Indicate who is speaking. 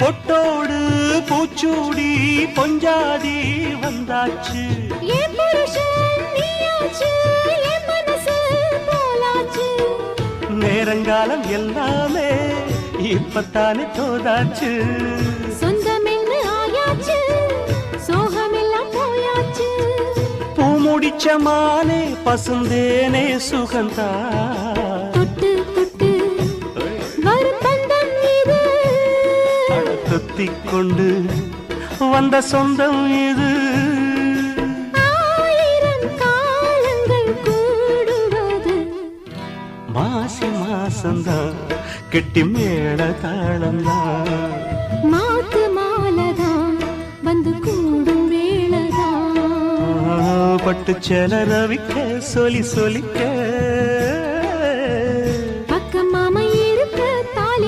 Speaker 1: பொட்டோடு பூச்சூடி பொஞ்சாதி வந்தாச்சு.
Speaker 2: என் புருஷன் நீயாச்சு, என் மனசு போலாச்சு.
Speaker 1: நேரங்காலம் எல்லாமே இப்பத்தானே தோதாச்சு.
Speaker 2: சொந்தமென்னு ஆயாச்சு, சோகமெல்லாம் போயாச்சு.
Speaker 1: பூமுடிச்ச மானே பசுந்தேனே சுகந்தா.
Speaker 2: தொட்டு தொட்டு வரும் பந்தம் இது,
Speaker 1: தொத்திக் கொண்டு வந்த சொந்தம் இது.
Speaker 2: ஆயிரம் காலங்கள் கூடுவது
Speaker 1: மாசி மாசந்தான் கெட்டி மேள தாளந்தான்.
Speaker 2: மாத்து மாலதான் வந்து கூடும் வேளதான்.
Speaker 1: பட்டு செல ரவிக்க சொலி சொலிக்க